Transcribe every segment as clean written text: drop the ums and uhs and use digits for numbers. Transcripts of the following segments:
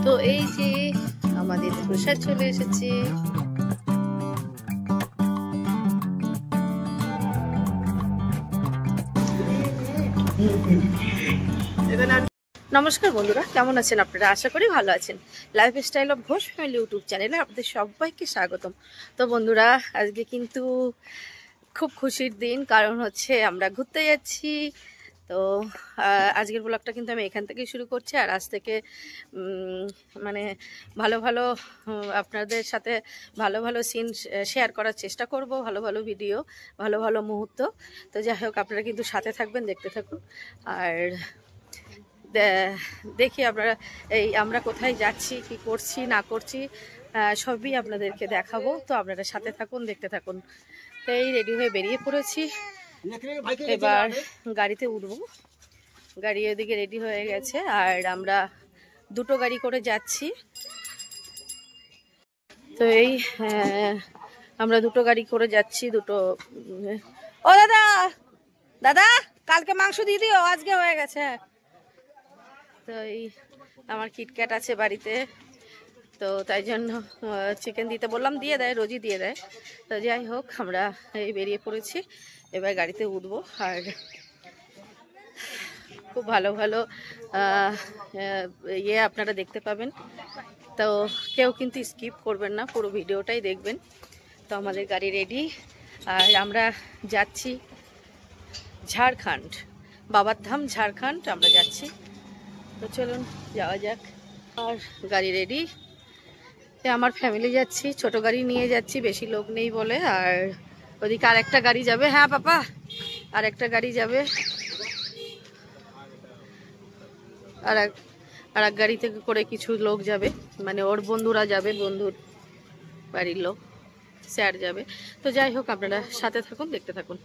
তো এই যে আমাদের প্রসাদ চলে এসেছে। নমস্কার বন্ধুরা, কেমন আছেন আপনারা? আশা করি ভালো আছেন। Lifestyle of Ghosh family YouTube চ্যানেলে আপনাদের সবাইকে স্বাগতম। তো বন্ধুরা, আজকে কিন্তু খুব খুশির দিন, কারণ হচ্ছে আমরা ঘুরতে যাচ্ছি। তো আজকের ব্লগটা কিন্তু আমি এখান থেকেই শুরু করছি। আর আজ থেকে মানে ভালো ভালো আপনাদের সাথে ভালো ভালো সিন শেয়ার করার চেষ্টা করব, ভালো ভালো ভিডিও, ভালো ভালো মুহূর্ত। তো যাই হোক, আপনারা কিন্তু সাথে থাকবেন, দেখতে থাকুন। আর দেখি আপনারা আমরা কোথায় যাচ্ছি, কি করছি না করছি সবই আপনাদেরকে দেখাবো। তো আপনারা সাথে থাকুন, দেখতে থাকুন। তো এই রেডি হয়ে বেরিয়ে পড়েছি, এবার গাড়িতে উঠবো। গাড়ি ওদিকে রেডি হয়ে গেছে, আর আমরা দুটো গাড়ি করে যাচ্ছি। তো এই আমরা দুটো গাড়ি করে যাচ্ছি। ও দাদা, দাদা কালকে মাংস দিয়ে দিও, আজকে হয়ে গেছে। তো এই আমার কিটক্যাট আছে বাড়িতে, তো তাই জন্য চিকেন দিতে বললাম, দিয়ে দেয়, রোজই দিয়ে দেয়। তো যাই হোক, আমরা এই বেরিয়ে পড়েছি, এবার গাড়িতে উঠবো। আর খুব ভালো ভালো আপনারা দেখতে পাবেন। তো কেউ কিন্তু স্কিপ করবেন না, পুরো ভিডিওটাই দেখবেন। তো আমাদের গাড়ি রেডি, আর আমরা যাচ্ছি ঝাড়খণ্ড, বাবার ধাম ঝাড়খণ্ড আমরা যাচ্ছি। তো চলুন যাওয়া যাক। আর গাড়ি রেডি, আমার ফ্যামিলি যাচ্ছি, ছোট গাড়ি নিয়ে যাচ্ছি, বেশি লোক নেই বলে। আর ওদিকে আর একটা গাড়ি যাবে। হ্যাঁ পাপা, আর একটা গাড়ি যাবে, আর এক গাড়ি থেকে করে কিছু লোক যাবে, মানে ওর বন্ধুরা যাবে, বন্ধুর বাড়ির লোক, স্যার যাবে। তো যাই হোক, আপনারা সাথে থাকুন, দেখতে থাকুন।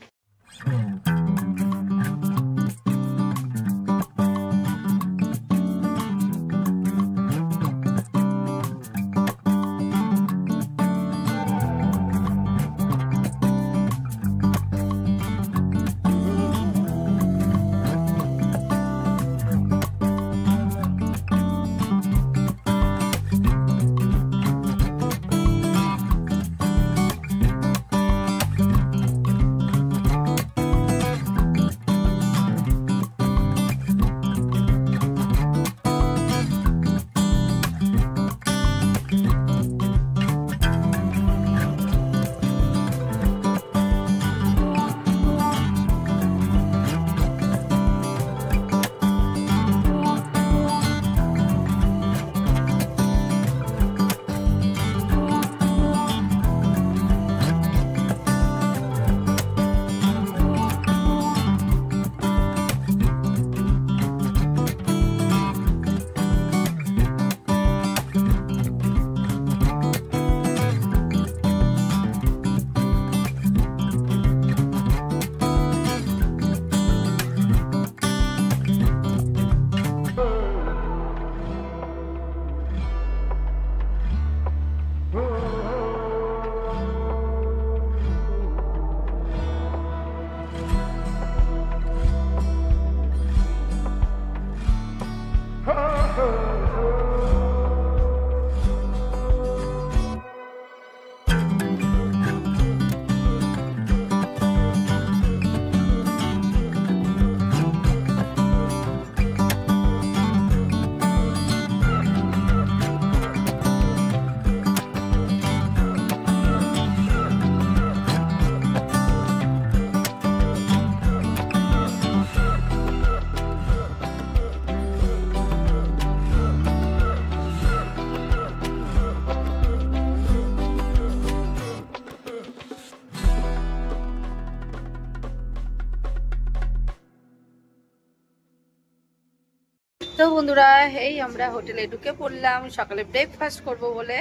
তো বন্ধুরা, এই আমরা হোটেলে ঢুকে পড়লাম সকালে ব্রেকফাস্ট করব বলে।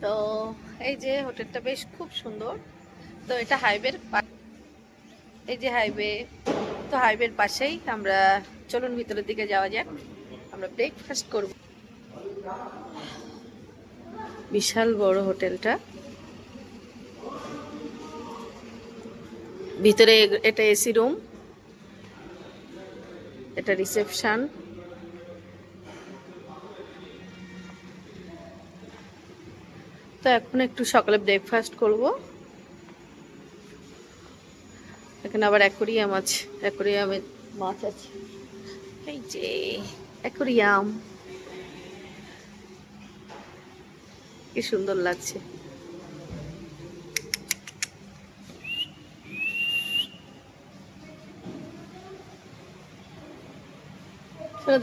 তো এই যে হোটেলটা বেশ খুব সুন্দর। তো এটা হাইওয়ের, এই যে হাইওয়ে, তো হাইওয়ের পাশেই আমরা। চলুন ভিতরের দিকে যাওয়া যাক, আমরা ব্রেকফাস্ট করব। বিশাল বড় হোটেলটা, ভিতরে এটা এসি রুম, এটা রিসেপশন। তো এখন একটু সকালে ব্রেকফাস্ট করব। এখানে আবার অ্যাকোরিয়াম আছে, অ্যাকোরিয়ামে মাছ আছে, এই যে অ্যাকোরিয়াম, কি সুন্দর লাগছে।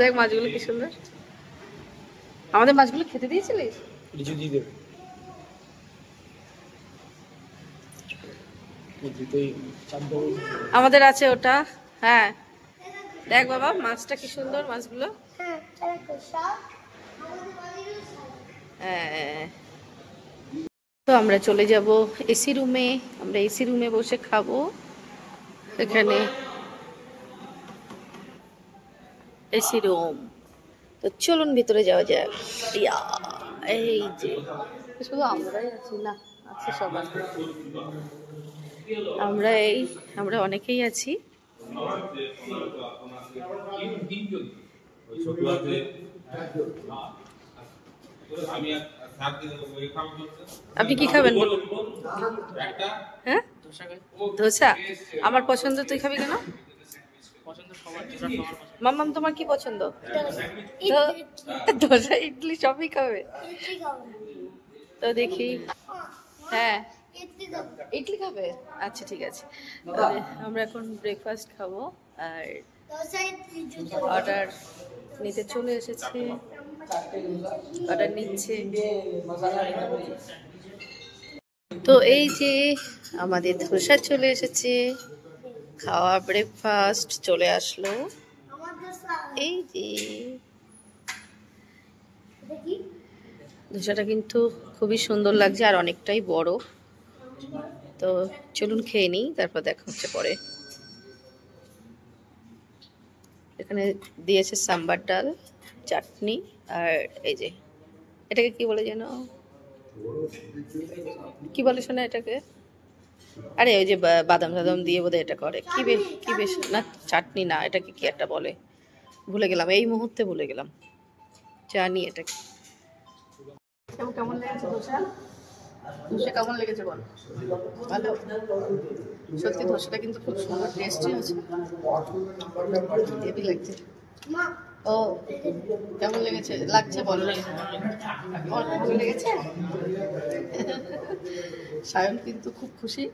দেখ মাছগুলো কি সুন্দর। আমাদের মাছগুলো খেতে দিয়েছিলিস? আমাদের আছে ওটা। হ্যাঁ দেখ বাবা মাছটা কি সুন্দর, মাছগুলো। হ্যাঁ তো আমরা চলে যাব এসি রুমে, আমরা এসি রুমে বসে খাবো। এখানে এসি রুম, তো চলুন ভিতরে যাওয়া যাক। এই যে শুধু আমরাই আছি না, আছে সবাই, আমরা অনেকেই আছি। আপনি কি খাবেন? হ্যাঁ ধোসা, আমার পছন্দ। তুই খাবি কেন? মাম্মাম তোমার কি পছন্দ? ধোসা ইডলি সবই খাবে তো দেখি। হ্যাঁ ইডলি খাবে, আচ্ছা ঠিক আছে। আমরা এখন ব্রেকফাস্ট খাবো আর অর্ডার নিতে চলে এসেছে, অর্ডার নিচ্ছে। তো এই যে আমাদের ধোসা চলে এসেছে, খাওয়া ব্রেকফাস্ট চলে আসলো। এই যে ধোসাটা কিন্তু খুবই সুন্দর লাগছে আর অনেকটাই বড়। তো চলুন খেয়ে নিই, তারপর দেখা হচ্ছে পরে। এখানে দিয়েছে সাম্বার ডাল, চাটনি, আর এই যে এটাকে কি বলে যেন, কি বলে শোনা এটাকে? আরে ওই যে বাদাম টাদাম দিয়ে বোধহয় এটা করে, কি বেশ না, চাটনি না, এটাকে কি একটা বলে, ভুলে গেলাম, এই মুহূর্তে ভুলে গেলাম, জানি এটাকে। কেমন লেগেছে ধোসা? ধোসা কেমন লেগেছে বল? ভালো, সত্যি ধোসাটা কিন্তু খুব সুন্দর টেস্টি আছে, হেভি লাগছে। ও কেমন লেগেছে? লাগছে বল, ভালো লেগেছে। সায়ন কিন্তু খুব খুশি।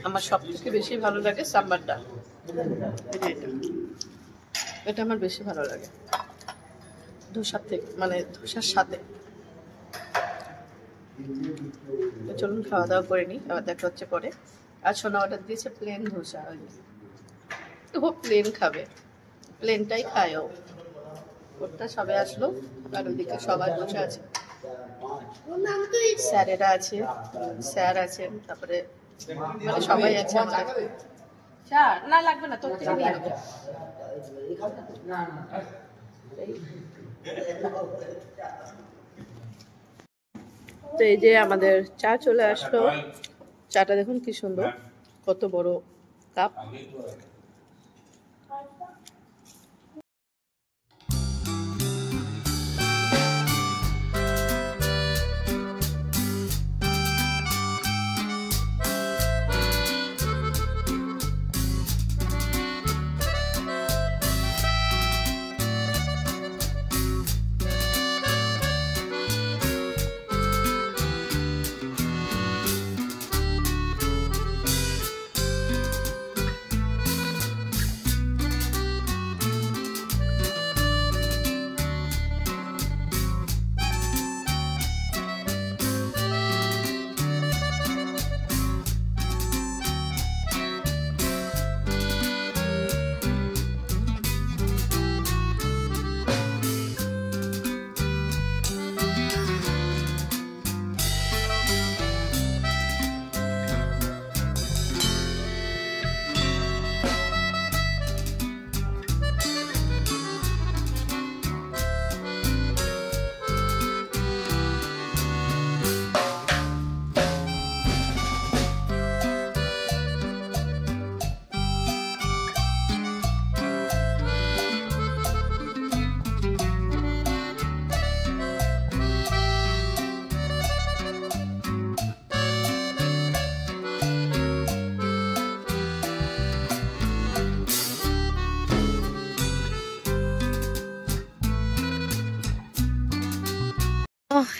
আমার সব থেকে বেশি ভালো লাগে সাম্বারটা, এটা আমার বেশি ভালো লাগে ধোসার থেকে, মানে ধোসার সাথে। চলুন খাওয়া দাওয়া করে নিই, আবার দেখা হচ্ছে পরে। আর সোনা অর্ডার দিয়েছে প্লেন ধোসা, ও প্লেন খাবে, প্লেনটাই খায় ও। ওটা সবে আসলো আর ওদিকে সবাই বসে আছে, স্যারেরা আছে, স্যার আছেন, তারপরে মানে সবাই আছে আমাদের। চা না লাগবে না, তোর থেকে নিয়ে নেবো। তো এই যে আমাদের চা চলে আসলো, চাটা দেখুন কি সুন্দর, কত বড় কাপ।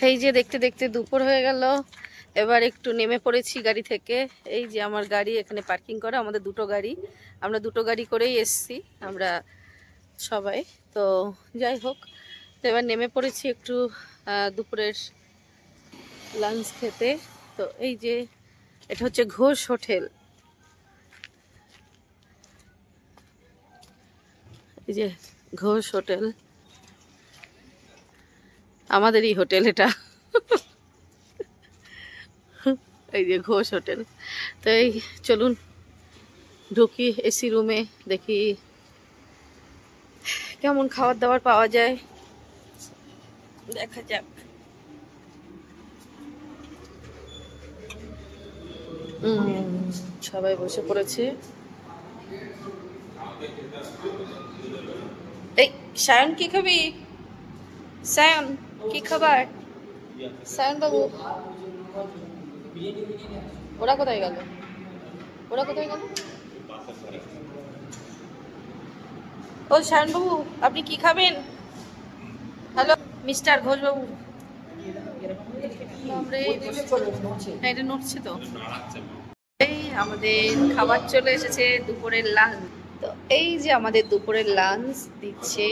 এই যে দেখতে দেখতে দুপুর হয়ে গেল, এবার একটু নেমে পড়েছি গাড়ি থেকে। এই যে আমার গাড়ি এখানে পার্কিং করা, আমাদের দুটো গাড়ি, আমরা দুটো গাড়ি করেই এসছি আমরা সবাই। তো যাই হোক, তো এবার নেমে পড়েছি একটু দুপুরের লাঞ্চ খেতে। তো এই যে এটা হচ্ছে ঘোষ হোটেল, এই যে ঘোষ হোটেল, আমাদেরই হোটেল এটা। এই যে ঘোষ হোটেল। তো এই চলুন ঢুকি এসি রুমে, দেখি কেমন খাবার দাবার পাওয়া যায়, দেখা যাক। সবাই বসে পড়েছে। এই সায়ন কি খাবি? সায়ন কি খাবার? সায়ন বাবু ওরা কোথায় গেল? ওরা কোথায় গেল? ও সায়ন বাবু আপনি কি খাবেন? হ্যালো মিস্টার ঘোষ বাবু। হ্যাঁ এটা নড়ছে তো। এই আমাদের খাবার চলে এসেছে, দুপুরের লাঞ্চ। তো এই যে আমাদের দুপুরের লাঞ্চ দিচ্ছে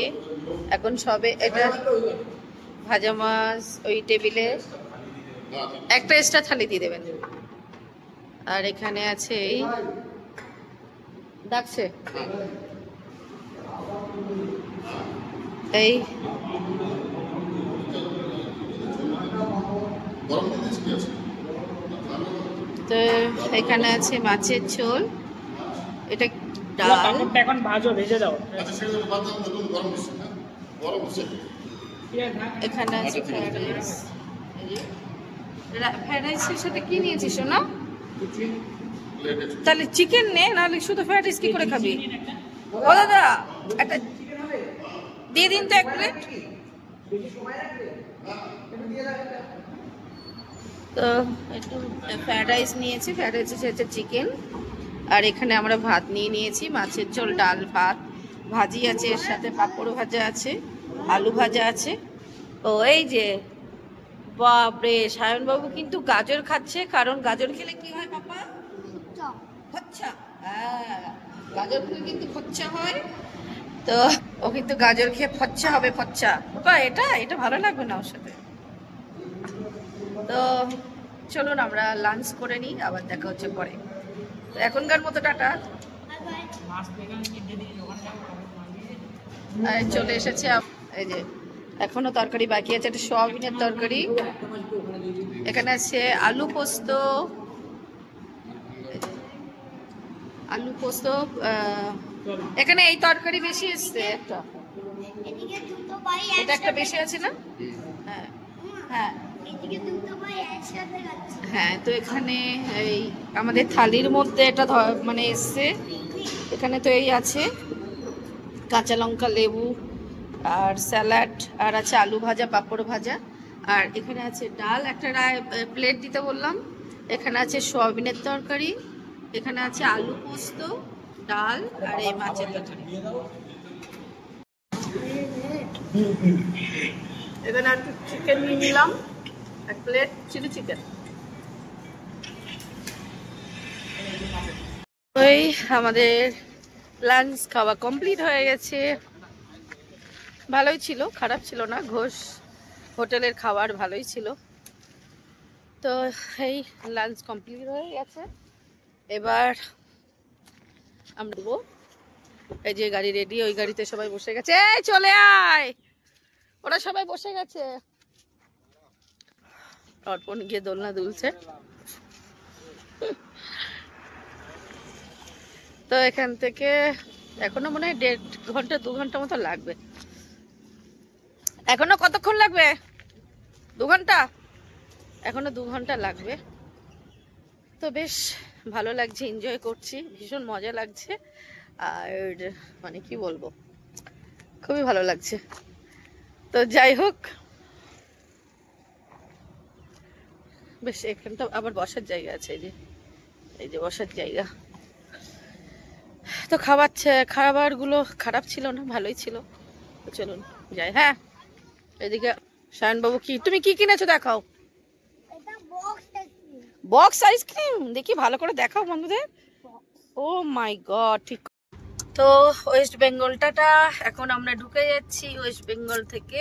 এখন সবে। এটা ভাজা মাছ ওই টেবিলে একটা এক্সট্রা থালি দিয়ে দেবেন। আর এখানে আছে এই ডাকছে এই তো এখানে আছে মাছের ঝোল, এটা ডাল, এখন ভাজো ভেজে দাও। এখানে আছে ফ্রাইড রাইস। ফ্রাইড রাইসের সাথে কি নিয়েছিস না? তাহলে চিকেন নে, নাহলে শুধু ফ্রাইড রাইস কি করে খাবি? ও দাদা একটা দিয়ে দিন তো এক প্লেট। তো একটু ফ্রাইড রাইস নিয়েছি, ফ্রাইড রাইস হচ্ছে চিকেন। আর এখানে আমরা ভাত নিয়ে নিয়েছি, মাছের ঝোল, ডাল, ভাত, ভাজি আছে, এর সাথে পাঁপড় ভাজা আছে, আলু ভাজা আছে। ও এই যে বাপরে, সায়নবাবু কিন্তু গাজর খাচ্ছে, কারণ গাজর খেলে কি হয় পাপা? খচ্চা। হ্যাঁ গাজর খেলে কিন্তু খচ্চা হয়। তো ও কিন্তু গাজর খেয়ে ফচ্চা হবে, ফচ্চা। বাবা এটা এটা ভালো লাগবে না ওর সাথে। তো চলুন আমরা লাঞ্চ করে নিই, আবার দেখা হচ্ছে পরে। তো এখনকার মতো টাটা। চলে এসেছে এই যে, এখনো তরকারি বাকি আছে, একটা সয়াবিনের তরকারি, এখানে আছে আলু পোস্ত, আলু পোস্ত। এখানে এই তরকারি বেশি এসছে, একটা এটা একটা বেশি আছে না? হ্যাঁ হ্যাঁ হ্যাঁ। তো এখানে এই আমাদের থালির মধ্যে এটা মানে এসছে, এখানে তো এই আছে কাঁচা লঙ্কা, লেবু আর স্যালাড, আর আছে আলু ভাজা, পাঁপড় ভাজা। আর এখানে আছে ডাল, একটা প্লেট দিতে বললাম। এখানে আছে সয়াবিনের তরকারি, এখানে আছে আলু পোস্ত, ডাল, আর এই মাছের তরকারি। এখানে একটু চিকেন নিয়ে নিলাম, এক প্লেট চিলি চিকেন। ওই আমাদের লাঞ্চ খাওয়া কমপ্লিট হয়ে গেছে, ভালোই ছিল, খারাপ ছিল না। ঘোষ হোটেলের খাবার ভালোই ছিল। তো এই লাঞ্চ কমপ্লিট হয়ে গেছে, এবার আমরা এই যে গাড়ি রেডি, ওই গাড়িতে সবাই বসে গেছে। এই চলে আয়, ওরা সবাই বসে গেছে। অর্পণ গিয়ে দোলনা দুলছে। তো এখান থেকে এখনো মনে হয় 1.5 ঘন্টা 2 ঘন্টা মতো লাগবে। এখনো কতক্ষণ লাগবে? 2 ঘন্টা, এখনো 2 ঘন্টা লাগবে। তো বেশ ভালো লাগছে, এনজয় করছি, ভীষণ মজা লাগছে। আর মানে কি বলবো, খুবই ভালো লাগছে। তো যাই হোক, বেশ এখানটা আবার বসার জায়গা আছে, এই যে বসার জায়গা। তো খাবারগুলো খারাপ ছিল না, ভালোই ছিল। তো চলুন যাই। হ্যাঁ এদিকে শায়ন বাবু কি তুমি কি কিনেছো দেখাও। বক্স আইসক্রিম দেখি ভালো করে দেখাও বন্ধুদের। ও মাই গড ঠিক। তো ওয়েস্ট বেঙ্গলটা এখন আমরা ঢুকে যাচ্ছি ওয়েস্ট বেঙ্গল থেকে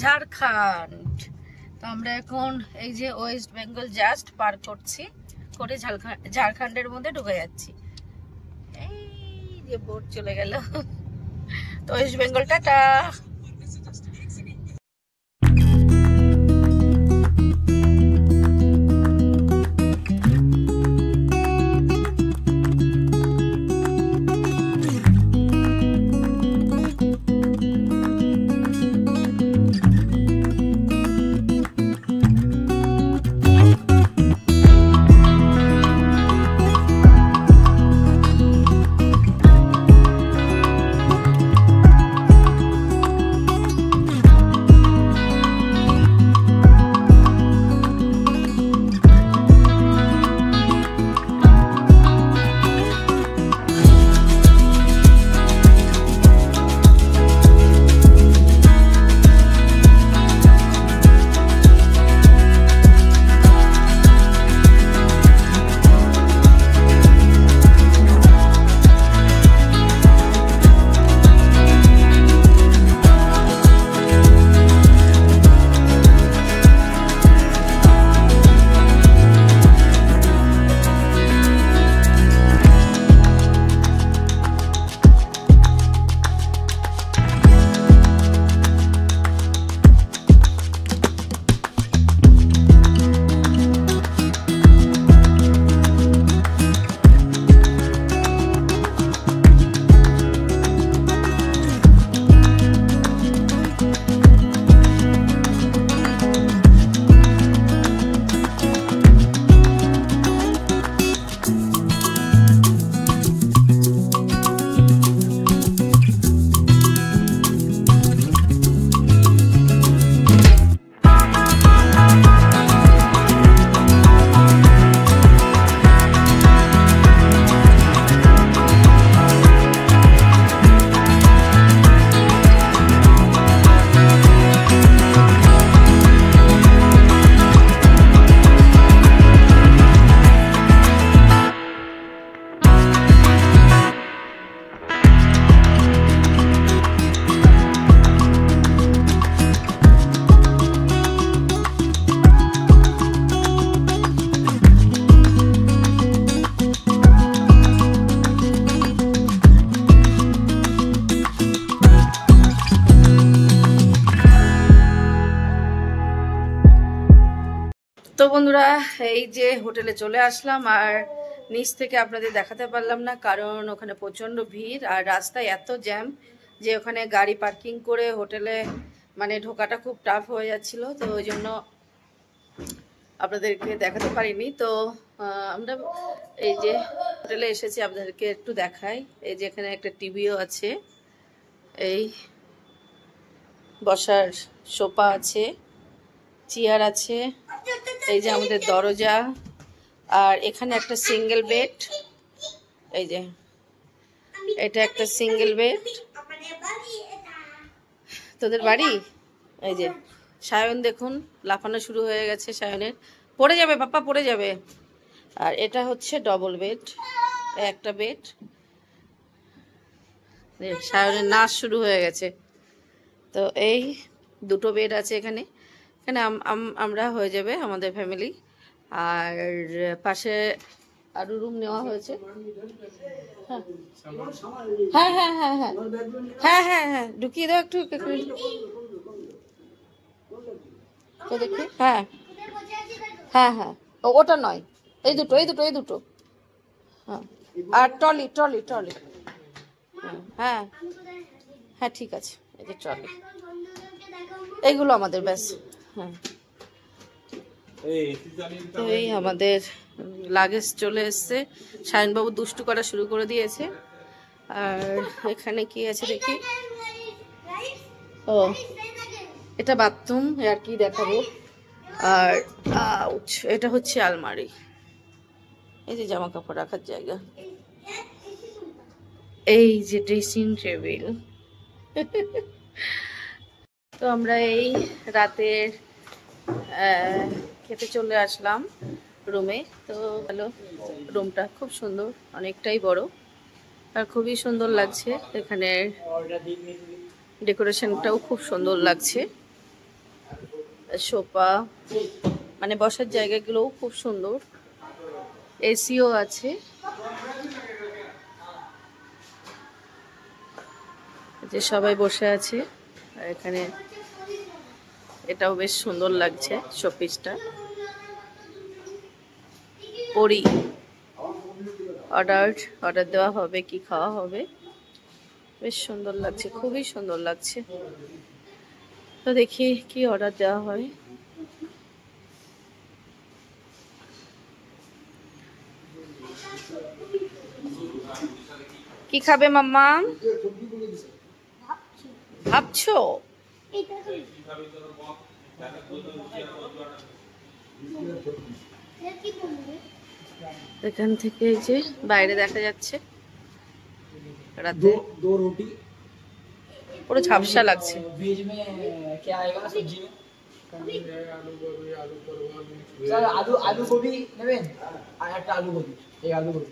ঝাড়খণ্ড। তো আমরা এখন এই যে ওয়েস্ট বেঙ্গল জাস্ট পার করছি, করে ঝাড়খণ্ডের মধ্যে ঢুকে যাচ্ছি। এই যে বোট চলে গেল। তো ওয়েস্ট বেঙ্গলটা তো বন্ধুরা এই যে হোটেলে চলে আসলাম, আর নিচ থেকে আপনাদের দেখাতে পারলাম না কারণ ওখানে প্রচণ্ড ভিড় আর রাস্তায় এত জ্যাম যে ওখানে গাড়ি পার্কিং করে হোটেলে মানে ঢোকাটা খুব টাফ হয়ে যাচ্ছিল। তো ওই জন্য আপনাদেরকে দেখাতে পারিনি। তো আমরা এই যে হোটেলে এসেছি আপনাদেরকে একটু দেখাই। এই যে এখানে একটা টিভিও আছে, এই বসার সোফা আছে, চেয়ার আছে, এই যে আমাদের দরজা, আর এখানে একটা সিঙ্গেল বেড। এই যে এটা একটা সিঙ্গেল বেড। তোদের বাড়ি এই যে সায়ন দেখুন লাফানো শুরু হয়ে গেছে, সায়নের পড়ে যাবে পাপা পড়ে যাবে। আর এটা হচ্ছে ডবল বেড, একটা বেড। সায়নের নাচ শুরু হয়ে গেছে। তো এই দুটো বেড আছে এখানে। এখানে আমরা হয়ে যাবে আমাদের ফ্যামিলি। আর পাশে আরো রুম নেওয়া হয়েছে। হ্যাঁ হ্যাঁ হ্যাঁ হ্যাঁ হ্যাঁ হ্যাঁ হ্যাঁ ঢুকিয়ে দাও একটু দেখি। হ্যাঁ হ্যাঁ হ্যাঁ ওটা নয়, এই দুটো এই দুটো এই দুটো। হ্যাঁ আর ট্রলি ট্রলি ট্রলি। হ্যাঁ হ্যাঁ ঠিক আছে, এই যে ট্রলি এইগুলো আমাদের ব্যাস। হ্যাঁ তো এই আমাদের লাগেজ চলে এসছে। সায়নবাবু দুষ্টু করা শুরু করে দিয়েছে। আর এখানে কি আছে দেখি, ও এটা বাথরুম আর কি দেখাবো। আর এটা হচ্ছে আলমারি, এই যে জামা কাপড় রাখার জায়গা, এই যে ড্রেসিং টেবিল। তো আমরা এই রাতের খেতে চলে আসলাম রুমে। তো ভালো, রুমটা খুব সুন্দর, অনেকটাই বড় আর খুবই সুন্দর লাগছে। এখানে ডেকোরেশনটাও খুব সুন্দর লাগছে। সোফা মানে বসার জায়গাগুলোও খুব সুন্দর, এসিও আছে। যে সবাই বসে আছে আর এখানে এটাও বেশ সুন্দর লাগছে শোপিসটা। পরি অর্ডার দেওয়া হবে, কি খাওয়া হবে, বেশ সুন্দর লাগছে, খুবই সুন্দর লাগছে। তো দেখি কি অর্ডার দেওয়া হয়। কি খাবে মাম্মা? ভাবছো? এখান থেকে যে বাইরে দেখা যাচ্ছে রাতে পুরো ঝাপসা লাগছে।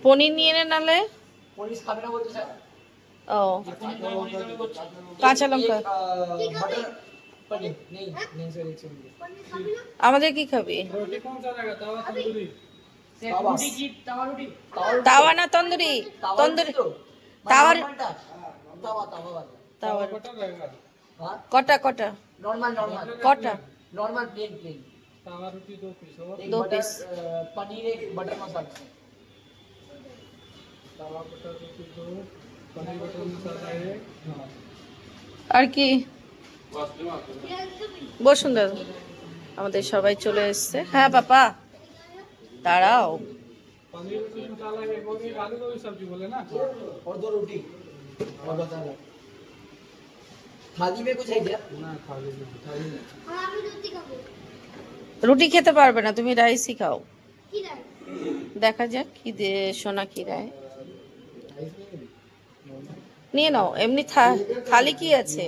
পনির নিয়ে নে, নালে ও কাঁচা লঙ্কা। আমাদের কি খাবি? তাওয়া না তন্দুরি? তন্দুরি তাওয়ার তাওয়ার কটা কটা কটা? नॉर्मल प्लेन प्लेन तवा रोटी 2 पीस और 2 पीस पनीर एक बटर मसाला तवा बटर रोटी 2 पनीर बटर मसाला 1 আর কি? বসুন্ধরা আমাদের সবাই চলে এসছে। হ্যাঁ পাপা দাঁড়াও। पनीर रोटी मसाला 1 और एक आलू गोभी सब्जी बोले ना, और 2 रोटी और बता दो थाली में कुछ है क्या ना थाली में थाली में রুটি খেতে পারবে না, তুমি রাইসই খাও। দেখা যাক কি দে সোনা কি রায় নিয়ে নাও। এমনি থালি কি আছে?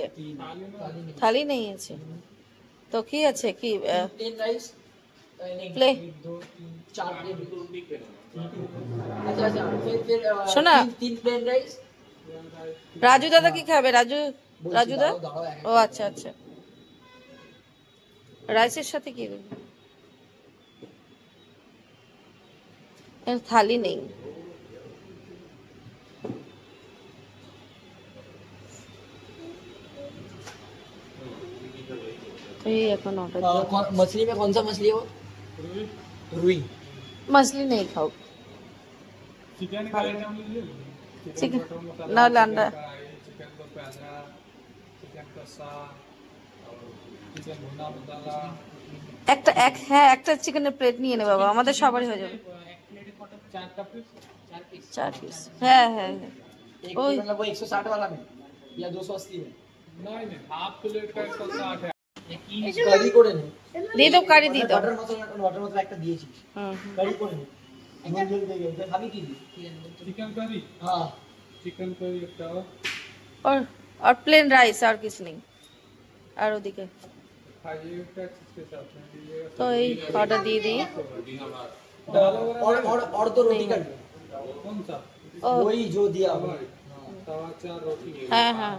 থালি নেই আছে তো কি আছে? কি प्लेन राइस प्ले 2 3 4 प्लेट अच्छा अच्छा फिर শোনা 3 प्लेन राइस রাজু দাদা কি খাবে? রাজু দা ও আচ্ছা আচ্ছা, রাইসের সাথে কি দেবে? থালি নেই। এই এখন অর্ডার मछली में कौन सा मछली है वो रुई मछली नहीं खाओ। चिकन का आइटम लीजिए, चिकन बटर मसाला, ना लांडा चिकन का प्याजा, चिकन कसा और चिकन भुना मसाला একটা হ্যাঁ একটা চিকেনের প্লেট নিয়ে নে বাবা, আমাদের সবারই হয়ে যাবে। एक प्लेट में 4 का पीस 4 পিস। হ্যাঁ হ্যাঁ হ্যাঁ एक ओए। मतलब वो 160 वाला में या 280 में नहीं नहीं हाफ प्लेट का 160 है। কারি করে নে দিয়ে দাও, কারি দিয়ে দাও। বাটার মশলা একটা দিয়েছি হুম কারি করে নে ঝোল ঝোল দিয়ে এটা খাবি কি चिकन करी हां चिकन करी एक और प्लेन राइस और कुछ नहीं। আর ওদিকে खाइएगा किसके साथ में लीजिएगा তো এই অর্ডার দিয়ে দিই। और तो रोटी कर कौन सा ও वही जो दिया हुआ तवा 4 रोटी হ্যাঁ হ্যাঁ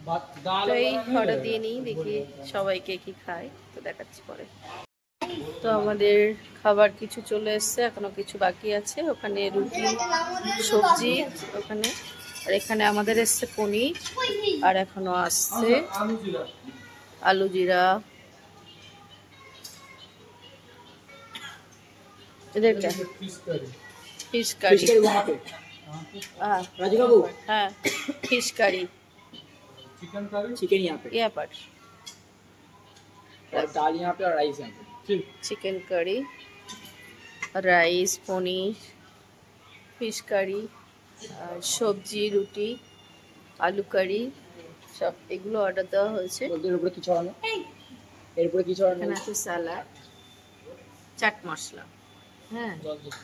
भात दाल তো এই অর্ডার দিয়ে নিই, দেখি সবাইকে কি খায় তো দেখাচ্ছি পরে। তো আমাদের খাবার কিছু চলে এসছে, এখনো কিছু বাকি আছে। ওখানে রুটি সবজি ওখানে, আর এখানে আমাদের এসছে পনির, আর এখনো আসছে आलू जीरा আলু জিরা। এদের फिश करी ফিশ কারি। वहां पे হ্যাঁ राजू बाबू হ্যাঁ fish curry chicken curry chicken यहाँ पे ইয়া পার और दाल यहाँ पे और राइस यहाँ पे ठीक চিকেন কারি, রাইস, পনির, ফিশ কারি, আর সবজি, রুটি, আলু কারি, সব এগুলো অর্ডার দেওয়া হয়েছে। বলতে এর উপরে কি ছড়ানো এর উপরে কি ছড়ানো এখানে আছে স্যালাড, চাট মশলা। হ্যাঁ জল দিন।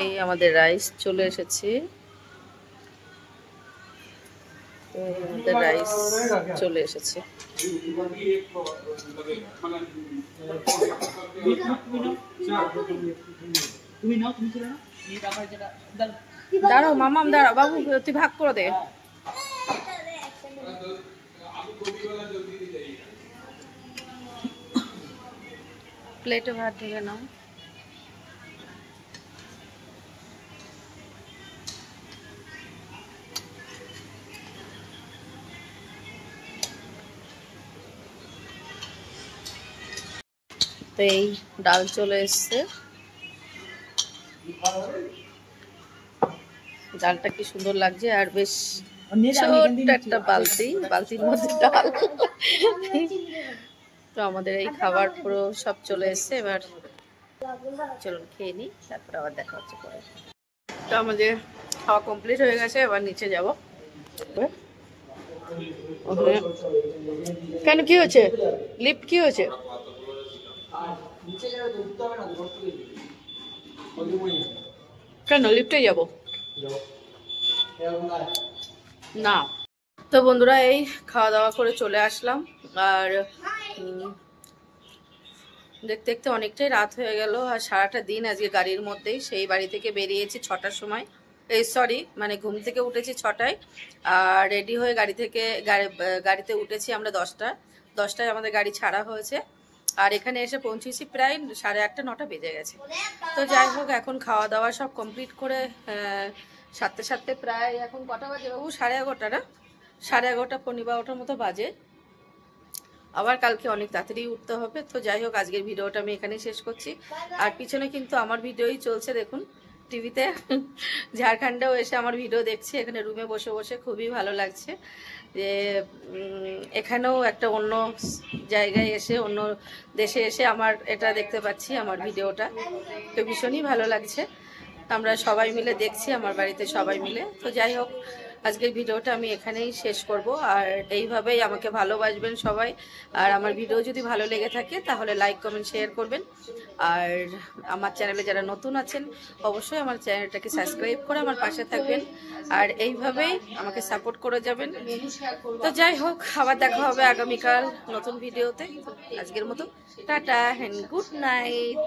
এই আমাদের রাইস চলে এসেছে, আমাদের রাইস চলে এসেছে। দাঁড়াও মামাম, দাঁড়াও বাবু, তুই ভাগ করে দে। প্লেটে ভাত ঢেলে নাও। তো এই ডাল চলে এসছে। ডালটা কি সুন্দর লাগছে, আর বেশ ছোট্ট একটা বালতির মধ্যে ডাল। তো আমাদের এই খাবার পুরো সব চলে এসছে। এবার চলুন খেয়ে নিই, তারপর আবার দেখা হচ্ছে পরে। তো আমাদের খাওয়া কমপ্লিট হয়ে গেছে, এবার নিচে যাব। কেন, কি হয়েছে? লিফট কি হয়েছে? কেন লিফটে যাব না? তো বন্ধুরা, এই খাওয়া দাওয়া করে চলে আসলাম। আর দেখতে দেখতে অনেকটাই রাত হয়ে গেল। আর সারাটা দিন আজকে গাড়ির মধ্যেই, সেই বাড়ি থেকে বেরিয়েছি 6টার সময়, মানে ঘুম থেকে উঠেছি 6টায়, আর রেডি হয়ে গাড়িতে উঠেছি আমরা 10টায় আমাদের গাড়ি ছাড়া হয়েছে। আর এখানে এসে পৌঁছেছি প্রায় 8:30 9টা বেজে গেছে। তো যাই হোক, এখন খাওয়া দাওয়া সব কমপ্লিট করে সাথে সাথে প্রায় এখন কটা বাজে বাবু? 11:30 না? 11:30 12টার মতো বাজে। আবার কালকে অনেক তাড়াতাড়ি উঠতে হবে। তো যাই হোক, আজকের ভিডিওটা আমি এখানেই শেষ করছি। আর পিছনে কিন্তু আমার ভিডিওই চলছে, দেখুন টিভিতে। ঝাড়খণ্ডেও এসে আমার ভিডিও দেখছি, এখানে রুমে বসে বসে খুবই ভালো লাগছে যে এখানেও একটা অন্য জায়গায় এসে, অন্য দেশে এসে আমার এটা দেখতে পাচ্ছি, আমার ভিডিওটা। তো ভীষণই ভালো লাগছে। আমরা সবাই মিলে দেখছি, আমার বাড়িতে সবাই মিলে। তো যাই হোক, আজকের ভিডিওটা আমি এখানেই শেষ করব। আর এইভাবেই আমাকে ভালোবাসবেন সবাই। আর আমার ভিডিও যদি ভালো লেগে থাকে তাহলে লাইক কমেন্ট শেয়ার করবেন। আর আমার চ্যানেলে যারা নতুন আছেন অবশ্যই আমার চ্যানেলটাকে সাবস্ক্রাইব করে আমার পাশে থাকবেন। আর এইভাবেই আমাকে সাপোর্ট করে যাবেন। তো যাই হোক, আবার দেখা হবে আগামীকাল নতুন ভিডিওতে। আজকের মতো টাটা এন্ড গুড নাইট।